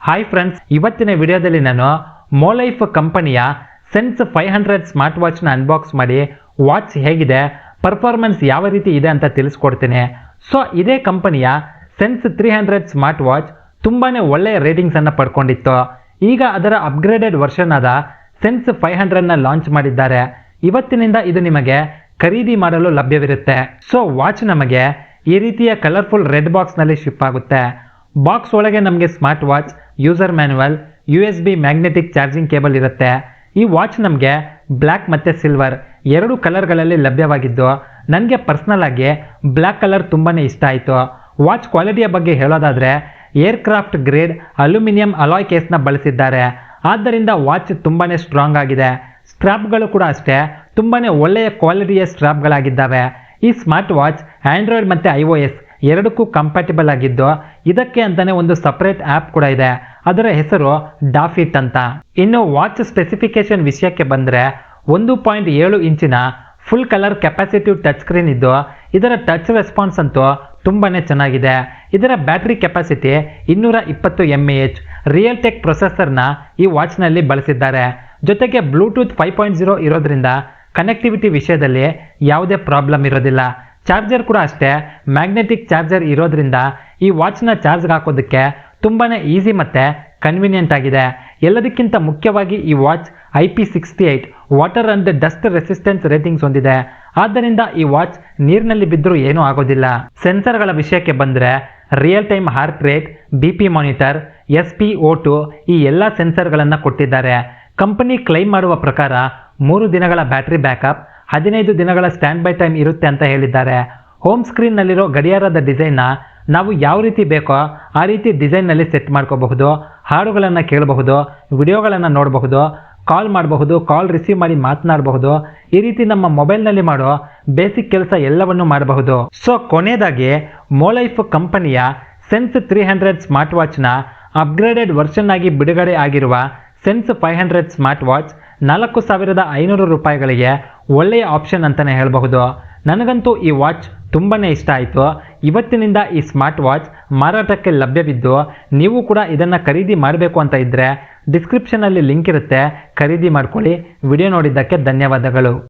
Hi friends, ಇವತ್ತಿನ ವಿಡಿಯೋದಲ್ಲಿ ನಾನು ಮೋಲೈಫ್ ಕಂಪನಿಯ ಸೆನ್ಸ್ 500 ಸ್ಮಾರ್ಟ್ ವಾಚ್ನ ಅನ್ಬಾಕ್ಸ್ ಮಾಡಿ ವಾಚ್ ಹೇಗಿದೆ, ಪರ್ಫಾರ್ಮೆನ್ಸ್ ಯಾವ ರೀತಿ ಇದೆ ಅಂತ ತಿಳಿಸ್ಕೊಡ್ತೀನಿ. ಸೊ ಇದೇ ಕಂಪನಿಯ ಸೆನ್ಸ್ 300 ಸ್ಮಾರ್ಟ್ ವಾಚ್ ತುಂಬಾನೇ ಒಳ್ಳೆಯ ರೇಟಿಂಗ್ಸ್ ಅನ್ನು ಪಡ್ಕೊಂಡಿತ್ತು. ಈಗ ಅದರ ಅಪ್ಗ್ರೇಡೆಡ್ ವರ್ಷನ್ ಆದ ಸೆನ್ಸ್ 500ನ ಲಾಂಚ್ ಮಾಡಿದ್ದಾರೆ. ಇವತ್ತಿನಿಂದ ಇದು ನಿಮಗೆ ಖರೀದಿ ಮಾಡಲು ಲಭ್ಯವಿರುತ್ತೆ. ಸೊ ವಾಚ್ ನಮಗೆ ಈ ರೀತಿಯ ಕಲರ್ಫುಲ್ ರೆಡ್ ಬಾಕ್ಸ್ ನಲ್ಲಿ ಶಿಪ್ ಆಗುತ್ತೆ. ಬಾಕ್ಸ್ ಒಳಗೆ ನಮಗೆ smart watch, user manual, USB magnetic charging cable ಇರುತ್ತೆ. ಈ ವಾಚ್ ನಮಗೆ ಬ್ಲ್ಯಾಕ್ ಮತ್ತು ಸಿಲ್ವರ್ ಎರಡು ಕಲರ್ಗಳಲ್ಲಿ ಲಭ್ಯವಾಗಿದ್ದು ನನಗೆ ಪರ್ಸ್ನಲ್ ಆಗಿ ಬ್ಲ್ಯಾಕ್ ಕಲರ್ ತುಂಬಾನೇ ಇಷ್ಟ ಆಯಿತು. ವಾಚ್ ಕ್ವಾಲಿಟಿಯ ಬಗ್ಗೆ ಹೇಳೋದಾದರೆ ಏರ್ಕ್ರಾಫ್ಟ್ ಗ್ರೇಡ್ ಅಲ್ಯೂಮಿನಿಯಂ ಅಲಾಯ್ ಕೇಸ್ನ ಬಳಸಿದ್ದಾರೆ. ಆದ್ದರಿಂದ ವಾಚ್ ತುಂಬಾನೇ ಸ್ಟ್ರಾಂಗ್ ಆಗಿದೆ. ಸ್ಟ್ರಾಪ್ಗಳು ಕೂಡ ಅಷ್ಟೇ ತುಂಬಾನೇ ಒಳ್ಳೆಯ ಕ್ವಾಲಿಟಿಯ ಸ್ಟ್ರಾಪ್ಗಳಾಗಿದ್ದಾವೆ. ಈ ಸ್ಮಾರ್ಟ್ ವಾಚ್ ಆಂಡ್ರಾಯ್ಡ್ ಮತ್ತು iOS ಎರಡಕ್ಕೂ ಕಂಪ್ಯಾಟಿಬಲ್ ಆಗಿದ್ದು ಇದಕ್ಕೆ ಅಂತಾನೆ ಒಂದು ಸಪರೇಟ್ ಆ್ಯಪ್ ಕೂಡ ಇದೆ. ಅದರ ಹೆಸರು ಡಾಫಿಟ್ ಅಂತ. ಇನ್ನು ವಾಚ್ ಸ್ಪೆಸಿಫಿಕೇಶನ್ ವಿಷಯಕ್ಕೆ ಬಂದರೆ 1.7 ಇಂಚಿನ full colour capacitive touch screen ಇದ್ದು ಇದರ ಟಚ್ ರೆಸ್ಪಾನ್ಸ್ ಅಂತೂ ತುಂಬಾನೇ ಚೆನ್ನಾಗಿದೆ. ಇದರ battery capacity 220 mAh Realtek ಪ್ರೊಸೆಸರ್ನ ಈ ವಾಚ್ನಲ್ಲಿ ಬಳಸಿದ್ದಾರೆ. ಜೊತೆಗೆ ಬ್ಲೂಟೂತ್ 5.0 ಇರೋದ್ರಿಂದ ಕನೆಕ್ಟಿವಿಟಿ ವಿಷಯದಲ್ಲಿ ಯಾವುದೇ ಪ್ರಾಬ್ಲಮ್ ಇರೋದಿಲ್ಲ. ಚಾರ್ಜರ್ ಕೂಡ ಅಷ್ಟೇ ಮ್ಯಾಗ್ನೆಟಿಕ್ ಚಾರ್ಜರ್ ಇರೋದ್ರಿಂದ ಈ ವಾಚ್ನ ಚಾರ್ಜ್ಗೆ ಹಾಕೋದಕ್ಕೆ ತುಂಬಾನೇ ಈಸಿ ಮತ್ತು ಕನ್ವಿನಿಯೆಂಟ್ ಆಗಿದೆ. ಎಲ್ಲದಕ್ಕಿಂತ ಮುಖ್ಯವಾಗಿ ಈ watch IP68 water and dust resistance ratings ಹೊಂದಿದೆ. ಆದ್ದರಿಂದ ಈ ವಾಚ್ ನೀರಿನಲ್ಲಿ ಬಿದ್ದರೂ ಏನೂ ಆಗೋದಿಲ್ಲ. ಸೆನ್ಸರ್ಗಳ ವಿಷಯಕ್ಕೆ ಬಂದರೆ real time heart rate, BP monitor, SpO2 ಈ ಎಲ್ಲ ಸೆನ್ಸರ್ಗಳನ್ನು ಕೊಟ್ಟಿದ್ದಾರೆ. ಕಂಪನಿ ಕ್ಲೈಮ್ ಮಾಡುವ ಪ್ರಕಾರ 3 ದಿನಗಳ ಬ್ಯಾಟರಿ ಬ್ಯಾಕಪ್, 15 ದಿನಗಳ ಸ್ಟ್ಯಾಂಡ್ ಬೈ ಟೈಮ್ ಇರುತ್ತೆ ಅಂತ ಹೇಳಿದ್ದಾರೆ. ಹೋಮ್ ಸ್ಕ್ರೀನ್ನಲ್ಲಿರೋ ಗಡಿಯಾರದ ಡಿಸೈನ್ನ ನಾವು ಯಾವ ರೀತಿ ಬೇಕೋ ಆ ರೀತಿ ಡಿಸೈನ್ನಲ್ಲಿ ಸೆಟ್ ಮಾಡ್ಕೋಬಹುದು. ಹಾಡುಗಳನ್ನು ಕೇಳಬಹುದು, ವಿಡಿಯೋಗಳನ್ನು ನೋಡಬಹುದು, ಕಾಲ್ ಮಾಡಬಹುದು, ಕಾಲ್ ರಿಸೀವ್ ಮಾಡಿ ಮಾತನಾಡಬಹುದು. ಈ ರೀತಿ ನಮ್ಮ ಮೊಬೈಲ್ನಲ್ಲಿ ಮಾಡೋ ಬೇಸಿಕ್ ಕೆಲಸ ಎಲ್ಲವನ್ನು ಮಾಡಬಹುದು. ಸೊ ಕೊನೆಯದಾಗಿ ಮೋಲೈಫ್ ಕಂಪನಿಯ ಸೆನ್ಸ್ 300 ಸ್ಮಾರ್ಟ್ ವಾಚ್ನ ಅಪ್ಗ್ರೇಡೆಡ್ ವರ್ಷನ್ ಆಗಿ ಬಿಡುಗಡೆ ಆಗಿರುವ ಸೆನ್ಸ್ 500 ಸ್ಮಾರ್ಟ್ ವಾಚ್ 4500 ರೂಪಾಯಿಗಳಿಗೆ ಒಳ್ಳೆಯ ಆಪ್ಷನ್ ಅಂತಲೇ ಹೇಳಬಹುದು. ನನಗಂತೂ ಈ ವಾಚ್ ತುಂಬಾನೇ ಇಷ್ಟ ಆಯಿತು. ಇವತ್ತಿನಿಂದ ಈ ಸ್ಮಾರ್ಟ್ ವಾಚ್ ಮಾರಾಟಕ್ಕೆ ಲಭ್ಯವಿದ್ದು ನೀವು ಕೂಡ ಇದನ್ನು ಖರೀದಿ ಮಾಡಬೇಕು ಅಂತ ಇದ್ದರೆ ಡಿಸ್ಕ್ರಿಪ್ಷನಲ್ಲಿ ಲಿಂಕ್ ಇರುತ್ತೆ, ಖರೀದಿ ಮಾಡ್ಕೊಳ್ಳಿ. ವಿಡಿಯೋ ನೋಡಿದ್ದಕ್ಕೆ ಧನ್ಯವಾದಗಳು.